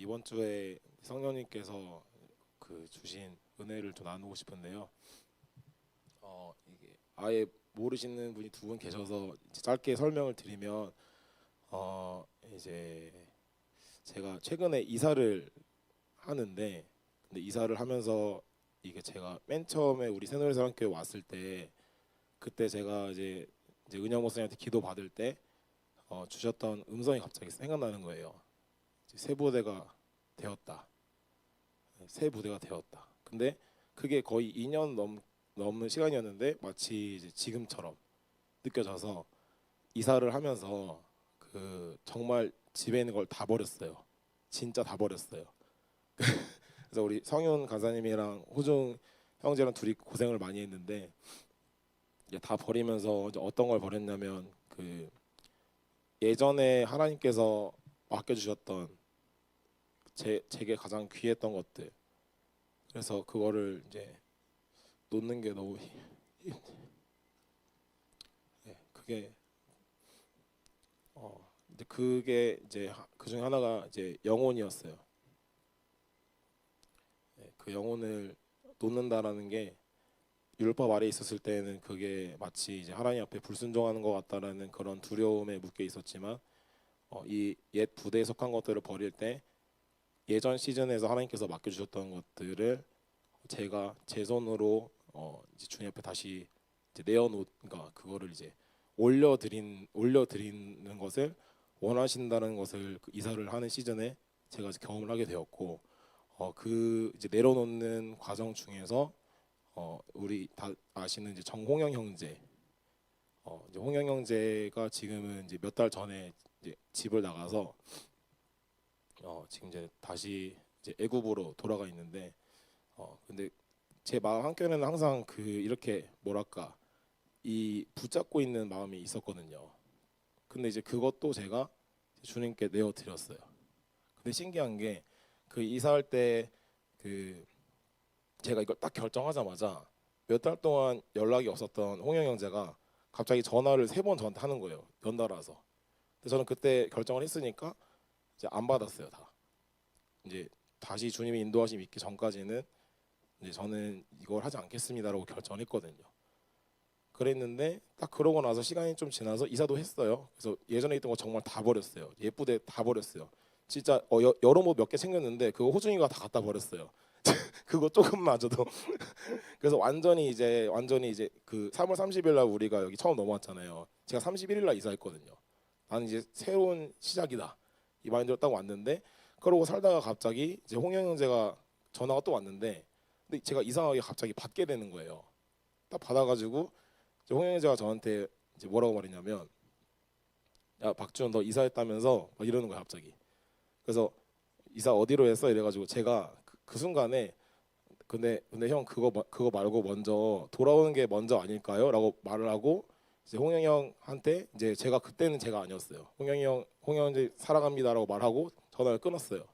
이번 주에 성령님께서 주신 은혜를 좀 나누고 싶은데요. 이게 아예 모르시는 분이 두 분 계셔서 이제 짧게 설명을 드리면 이제 제가 최근에 이사를 하는데, 근데 이사를 하면서 이게 제가 맨 처음에 우리 새노래사랑교회 왔을 때, 그때 제가 이제 은영 목사님한테 기도 받을 때 주셨던 음성이 갑자기 생각나는 거예요. 이제 새 부대가 되었다. 새 부대가 되었다. 근데 그게 거의 2년 넘는 시간이었는데 마치 이제 지금처럼 느껴져서 이사를 하면서 정말 집에 있는 걸 다 버렸어요. 진짜 다 버렸어요. 그래서 우리 성윤 간사님이랑 호중 형제랑 둘이 고생을 많이 했는데, 이제 다 버리면서 이제 어떤 걸 버렸냐면 예전에 하나님께서 맡겨주셨던 제게 가장 귀했던 것들. 그래서 그거를 이제 놓는 게 너무 그게 이제 그게 이제 그 중에 하나가 이제 영혼이었어요. 그 영혼을 놓는다라는 게 율법 아래 있었을 때는 그게 마치 이제 하나님 앞에 불순종하는 것 같다라는 그런 두려움에 묶여 있었지만, 이 옛 부대에 속한 것들을 버릴 때 예전 시즌에서 하나님께서 맡겨주셨던 것들을 제가 제 손으로 이제 주님 앞에 다시 이제 그러니까 그거를 이제 올려드리는 것을 원하신다는 것을 이사를 하는 시즌에 제가 이제 경험을 하게 되었고, 이제 내려놓는 과정 중에서 우리 다 아시는 이제 정홍영 형제, 이제 홍영 형제가 지금은 이제 몇 달 전에 이제 집을 나가서 지금 이제 다시 이제 애굽으로 돌아가 있는데, 근데 제 마음 한켠에는 항상 이렇게 뭐랄까 이 붙잡고 있는 마음이 있었거든요. 근데 이제 그것도 제가 주님께 내어 드렸어요. 근데 신기한 게 이사할 때 제가 이걸 딱 결정하자마자 몇 달 동안 연락이 없었던 홍영 형제가 갑자기 전화를 3번 저한테 하는 거예요. 연달아서. 근데 저는 그때 결정을 했으니까 이제 안 받았어요, 다. 이제 다시 주님의 인도하심 있기 전까지는 이제 저는 이걸 하지 않겠습니다라고 결정했거든요. 그랬는데 딱 그러고 나서 시간이 좀 지나서 이사도 했어요. 그래서 예전에 있던 거 정말 다 버렸어요. 예쁘게 다 버렸어요. 진짜 여러 몇 개 챙겼는데 그거 호중이가 다 갖다 버렸어요. 그거 조금마저도. 그래서 완전히 이제 3월 30일 날 우리가 여기 처음 넘어왔잖아요. 제가 31일 날 이사했거든요. 나는 이제 새로운 시작이다, 이 마인드로 딱 왔는데, 그러고 살다가 갑자기 이제 홍영 형제가 전화가 또 왔는데, 근데 제가 이상하게 갑자기 받게 되는 거예요. 딱 받아가지고 이제 홍영 형제가 저한테 이제 뭐라고 말했냐면, 야 박주원 너 이사했다면서 막 이러는 거야 갑자기. 그래서 이사 어디로 했어 이래가지고 제가 그 순간에 근데 형 그거 말고 먼저 돌아오는 게 먼저 아닐까요?라고 말을 하고, 이제 홍영이 형한테 이제 제가 그때는 제가 아니었어요. 홍영이 형 이제 사랑합니다라고 말하고 전화를 끊었어요.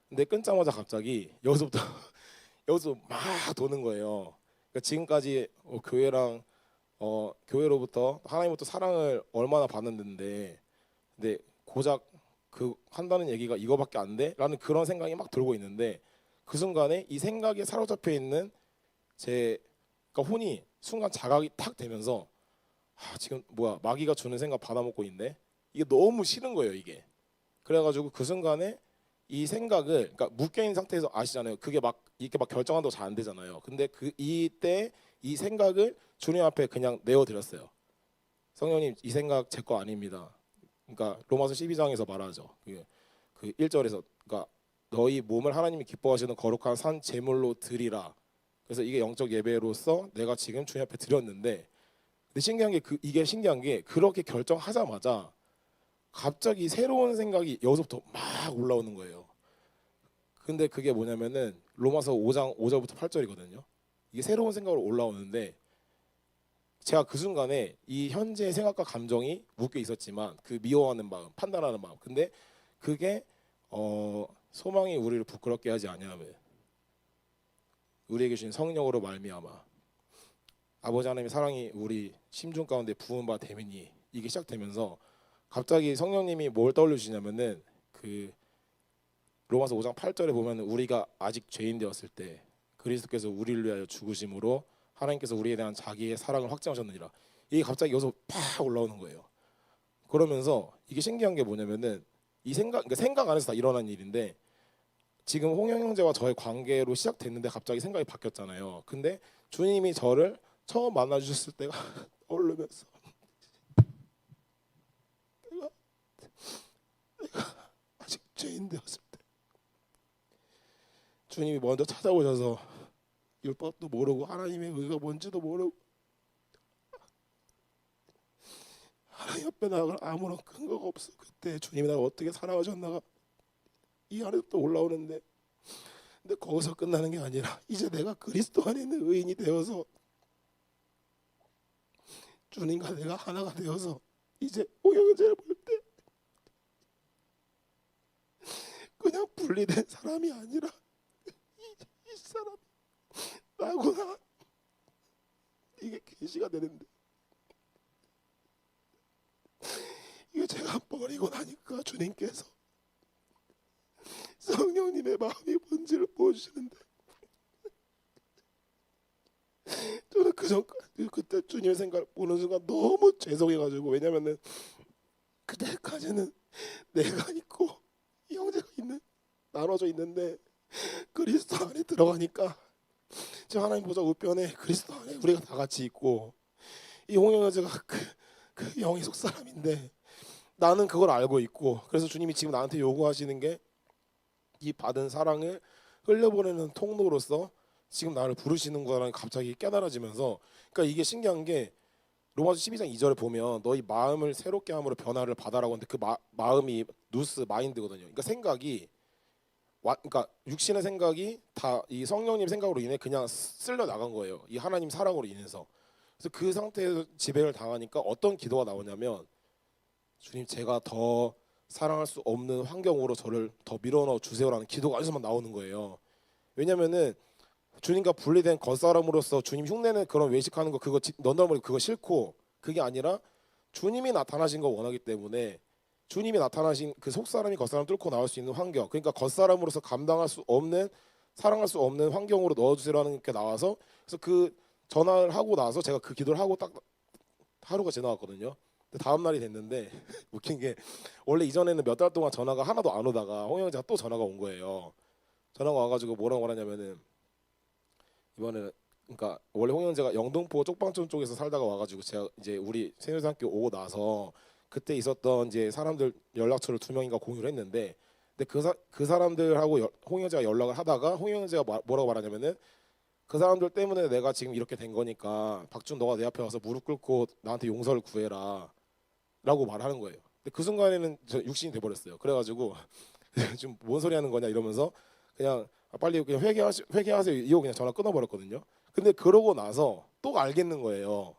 근데 끊자마자 갑자기 여기서부터 여기서 막 도는 거예요. 그러니까 지금까지 교회로부터 하나님부터 사랑을 얼마나 받았는데, 근데 고작 한다는 얘기가 이거밖에 안 돼?라는 그런 생각이 막 들고 있는데, 그 순간에 이 생각에 사로잡혀 있는 제 그러니까 혼이 순간 자각이 탁 되면서, 지금 뭐야 마귀가 주는 생각 받아먹고 있네, 이게 너무 싫은 거예요 이게. 그래가지고 그 순간에 이 생각을, 그러니까 묶여 있는 상태에서 아시잖아요. 그게 막 이렇게 막 결정한다고 잘 안 되잖아요. 근데 이때 이 생각을 주님 앞에 그냥 내어드렸어요. 성령님 이 생각 제 거 아닙니다. 그러니까 로마서 12장에서 말하죠. 그 1절에서, 그러니까 너희 몸을 하나님이 기뻐하시는 거룩한 산 제물로 드리라. 그래서 이게 영적 예배로서 내가 지금 주님 앞에 드렸는데, 근데 신기한 게 이게 신기한 게 그렇게 결정하자마자 갑자기 새로운 생각이 여기서부터 막 올라오는 거예요. 근데 그게 뭐냐면은 로마서 5장 5절부터 8절이거든요. 이게 새로운 생각으로 올라오는데, 제가 그 순간에 이 현재의 생각과 감정이 묶여 있었지만 그 미워하는 마음, 판단하는 마음, 근데 그게 소망이 우리를 부끄럽게 하지 아니하며 우리에게 주신 성령으로 말미암아 아버지 하나님의 사랑이 우리 심중 가운데 부은 바 되미니, 이게 시작되면서 갑자기 성령님이 뭘 떠올려 주시냐면은 로마서 5장 8절에 보면 우리가 아직 죄인 되었을 때 그리스도께서 우리를 위하여 죽으심으로 하나님께서 우리에 대한 자기의 사랑을 확증하셨느니라. 이게 갑자기 여기서 팍 올라오는 거예요. 그러면서 이게 신기한 게 뭐냐면은 이 생각, 그러니까 생각 안에서 다 일어난 일인데 지금 홍영 형제와 저의 관계로 시작됐는데 갑자기 생각이 바뀌었잖아요. 근데 주님이 저를 처음 만나 주셨을 때가 떠오르면서 내가 아직 죄인 되었을 때 주님이 먼저 찾아오셔서 율법도 모르고 하나님의 의가 뭔지도 모르고 하나님 앞에 나갈 아무런 근거가 없어. 그때 주님이 나를 어떻게 사랑하셨나가 이 안에 또 올라오는데, 근데 거기서 끝나는 게 아니라 이제 내가 그리스도 안에 있는 의인이 되어서 주님과 내가 하나가 되어서 이제 홍영재를 볼 때 그냥 분리된 사람이 아니라 이 사람이 나구나, 이게 계시가 되는데, 이게 제가 버리고 나니까 주님께서 성령님의 마음이 뭔지를 보여주시는데, 저는 그때 주님의 생각을 보는 순간 너무 죄송해가지고, 왜냐면은 그때까지는 내가 있고 이 형제가 있는, 나눠져 있는데 그리스도 안에 들어가니까 지금 하나님 보좌 우편에 그리스도 안에 우리가 다 같이 있고, 이 홍영 형제가 그 영의 속 사람인데 나는 그걸 알고 있고, 그래서 주님이 지금 나한테 요구하시는 게 이 받은 사랑을 흘려보내는 통로로서 지금 나를 부르시는구나라는 게 갑자기 깨달아지면서, 그러니까 이게 신기한 게 로마서 12장 2절에 보면 너희 마음을 새롭게 함으로 변화를 받아라고 하는데 그 마음이 누스 마인드거든요. 그러니까 생각이 그러니까 육신의 생각이 다 이 성령님 생각으로 인해 그냥 쓸려 나간 거예요. 이 하나님 사랑으로 인해서. 그래서 그 상태에서 지배를 당하니까 어떤 기도가 나오냐면, 주님 제가 더 사랑할 수 없는 환경으로 저를 더 밀어넣어 주세요라는 기도가 어디서만 나오는 거예요. 왜냐면은 주님과 분리된 겉사람으로서 주님 흉내는 그런 외식하는 거 그거 넌덜머리 그거 싫고, 그게 아니라 주님이 나타나신 거 원하기 때문에 주님이 나타나신 그 속사람이 겉사람 뚫고 나올 수 있는 환경, 그러니까 겉사람으로서 감당할 수 없는, 사랑할 수 없는 환경으로 넣어주세요라는 게 나와서, 그래서 그 전화를 하고 나서 제가 그 기도를 하고 딱 하루가 지나갔거든요. 다음 날이 됐는데 웃긴 게, 원래 이전에는 몇 달 동안 전화가 하나도 안 오다가 홍영재가 또 전화가 온 거예요. 전화가 와가지고 뭐라고 말하냐면은, 이번에는, 그러니까 원래 홍영재가 영등포 쪽방촌 쪽에서 살다가 와가지고 제가 이제 우리 새누리산학교 오고 나서 그때 있었던 이제 사람들 연락처를 2명인가 공유를 했는데, 근데 그 사람들하고 홍영재가 연락을 하다가 홍영재가 뭐라고 말하냐면은, 그 사람들 때문에 내가 지금 이렇게 된 거니까 박준 너가 내 앞에 와서 무릎 꿇고 나한테 용서를 구해라 라고 말하는 거예요. 근데 그 순간에는 저 육신이 돼버렸어요. 그래가지고 지금 뭔 소리 하는 거냐 이러면서 그냥 빨리 그냥 회개하세요 이거 그냥 전화 끊어버렸거든요. 근데 그러고 나서 또 알겠는 거예요.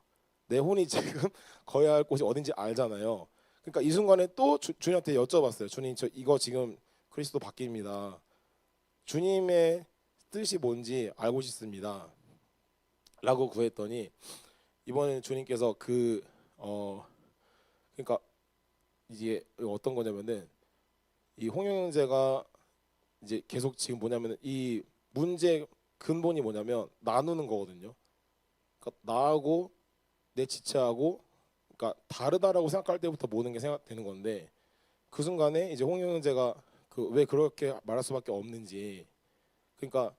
내 혼이 지금 거야 할 곳이 어딘지 알잖아요. 그러니까 이 순간에 또 주님한테 여쭤봤어요. 주님 저 이거 지금 그리스도 바뀝니다. 주님의 뜻이 뭔지 알고 싶습니다 라고 구했더니, 이번에는 주님께서 그러니까 이게 어떤 거냐면은, 이 홍영 형제가 이제 계속 지금 뭐냐면은 이 문제 근본이 뭐냐면 나누는 거거든요. 그러니까 나하고 내 지체하고, 그러니까 다르다라고 생각할 때부터 모든 게 생각되는 건데, 그 순간에 이제 홍영 형제가 그 왜 그렇게 말할 수밖에 없는지, 그러니까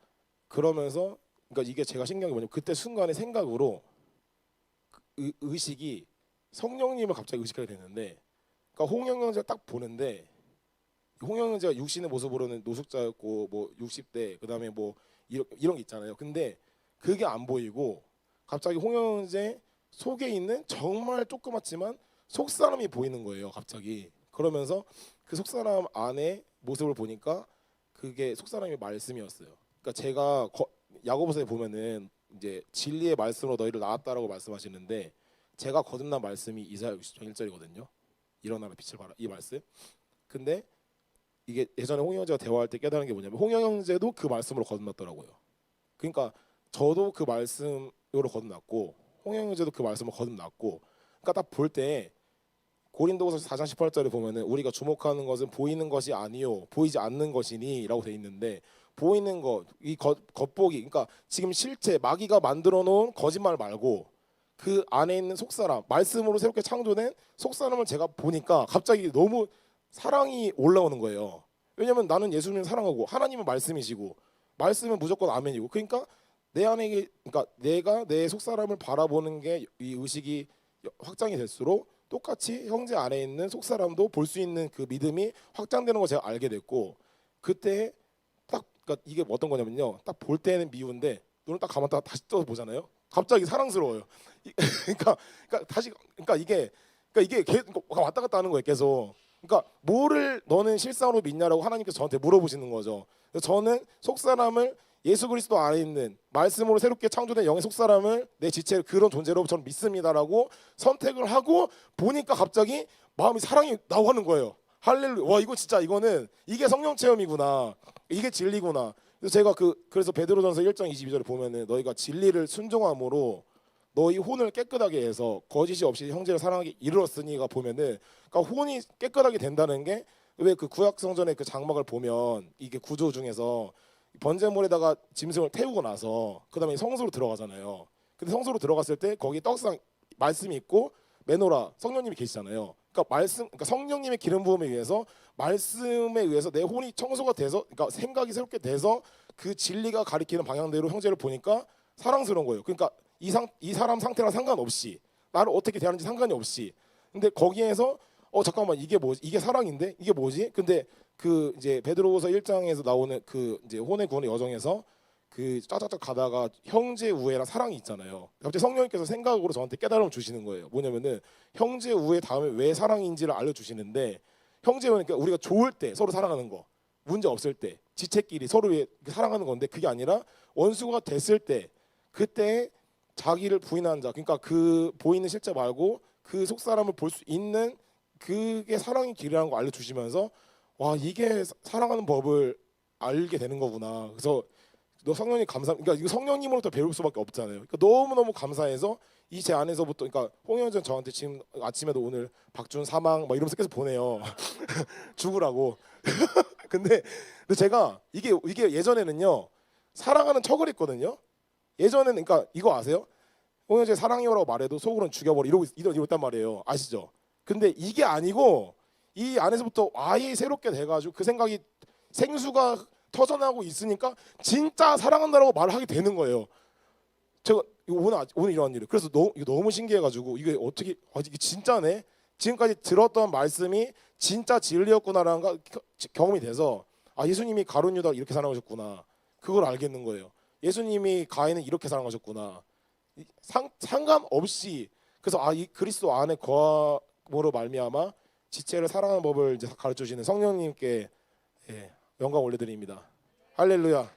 그러면서, 그러니까 이게 제가 신기한 게 뭐냐면 그때 순간의 생각으로 의식이 성령님을 갑자기 의식하게 되는데, 그러니까 홍영 형제가 딱 보는데, 홍영 형제가 육신의 모습으로는 노숙자였고 뭐 60대 그다음에 뭐 이런 게 있잖아요. 근데 그게 안 보이고 갑자기 홍영 형제 속에 있는 정말 조그맣지만 속사람이 보이는 거예요. 갑자기. 그러면서 그 속사람 안에 모습을 보니까 그게 속사람의 말씀이었어요. 그러니까 제가 야고보서에 보면은 이제 진리의 말씀으로 너희를 낳았다라고 말씀하시는데, 제가 거듭난 말씀이 이사야 60장 1절이거든요. 일어나라 빛을 발하, 이 말씀. 근데 이게 예전에 홍영 형제가 대화할 때 깨달은 게 뭐냐면, 홍영 형제도 그 말씀으로 거듭났더라고요. 그러니까 저도 그 말씀으로 거듭났고 홍영 형제도 그 말씀으로 거듭났고, 그러니까 딱 볼 때 고린도후서 4장 18절에 보면은 우리가 주목하는 것은 보이는 것이 아니요 보이지 않는 것이니라고 돼 있는데, 보이는 것, 이 겉보기, 그러니까 지금 실체 마귀가 만들어 놓은 거짓말 말고 그 안에 있는 속사람, 말씀으로 새롭게 창조된 속사람을 제가 보니까 갑자기 너무 사랑이 올라오는 거예요. 왜냐면 나는 예수님을 사랑하고 하나님은 말씀이시고 말씀은 무조건 아멘이고, 그러니까 내 안에, 그러니까 내가 내 속사람을 바라보는 게 이 의식이 확장이 될수록 똑같이 형제 안에 있는 속사람도 볼 수 있는 그 믿음이 확장되는 걸 제가 알게 됐고, 그때 딱, 그러니까 이게 어떤 거냐면요, 딱 볼 때는 미운데 눈을 딱 감았다가 다시 떠서 보잖아요. 갑자기 사랑스러워요. 그러니까 다시, 이게 계속 왔다 갔다 하는 거예요, 계속. 그러니까 뭐를 너는 실상으로 믿냐라고 하나님께서 저한테 물어보시는 거죠. 그래서 저는 속사람을, 예수 그리스도 안에 있는 말씀으로 새롭게 창조된 영의 속사람을 내 지체 그런 존재로 저는 믿습니다라고 선택을 하고 보니까 갑자기 마음이 사랑이 나오는 거예요. 할렐루야. 와, 이거 진짜, 이거는 이게 성령 체험이구나, 이게 진리구나. 그래서 제가 그래서 베드로전서 1장 22절에 보면은 너희가 진리를 순종함으로 너희 혼을 깨끗하게 해서 거짓이 없이 형제를 사랑하게 이르렀으니가 보면은, 그러니까 혼이 깨끗하게 된다는 게, 왜 그 구약 성전의 그 장막을 보면 이게 구조 중에서 번제물에다가 짐승을 태우고 나서 그다음에 성소로 들어가잖아요. 근데 성소로 들어갔을 때 거기 떡상 말씀이 있고 메노라 성령님이 계시잖아요. 그러니까 성령님의 기름 부음에 의해서, 말씀에 의해서 내 혼이 청소가 돼서, 그러니까 생각이 새롭게 돼서 그 진리가 가리키는 방향대로 형제를 보니까 사랑스러운 거예요. 그러니까 이 사람 상태랑 상관없이, 나를 어떻게 대하는지 상관이 없이. 근데 거기에서 잠깐만, 이게 뭐지? 이게 사랑인데 이게 뭐지? 근데 그 이제 베드로후서 1장에서 나오는 그 이제 혼의 구원의 여정에서 그 짜짜짜 가다가 형제 우애랑 사랑이 있잖아요. 갑자기 성령님께서 생각으로 저한테 깨달음을 주시는 거예요. 뭐냐면은 형제 우애 다음에 왜 사랑인지를 알려주시는데, 형제 우애는 그러니까 우리가 좋을 때 서로 사랑하는 거, 문제 없을 때 지체끼리 서로 사랑하는 건데, 그게 아니라 원수가 됐을 때, 그때 자기를 부인하는 자, 그러니까 그 보이는 실제 말고 그 속사람을 볼 수 있는, 그게 사랑의 길이라는 거 알려주시면서, 와, 이게 사랑하는 법을 알게 되는 거구나. 그래서 너 성령님 그러니까 이거 성령님으로부터 배울 수밖에 없잖아요. 그러니까 너무너무 감사해서 이 제 안에서부터, 그러니까 홍영전 저한테 지금 아침에도 오늘 박준 사망 막 이러면서 계속 보내요. 죽으라고. 근데 제가 이게 예전에는요, 사랑하는 척을 했거든요. 예전에는, 그러니까 이거 아세요? 홍영재 사랑해요라고 말해도 속으로는 죽여버려 이러고 있단 말이에요. 아시죠? 근데 이게 아니고 이 안에서부터 아예 새롭게 돼가지고 그 생각이 생수가 터져나고 있으니까 진짜 사랑한다라고 말을 하게 되는 거예요. 제가 오늘 이런 일을, 그래서 이거 너무 신기해가지고, 이게 어떻게, 이게 진짜네, 지금까지 들었던 말씀이 진짜 진리였구나라는 거 경험이 돼서, 예수님이 가룟 유다를 이렇게 사랑하셨구나, 그걸 알겠는 거예요. 예수님이 가인을 이렇게 사랑하셨구나, 상관없이. 그래서 이 그리스도 안에 거함으로 말미암아 지체를 사랑하는 법을 이제 가르쳐 주시는 성령님께 영광 올려드립니다. 할렐루야.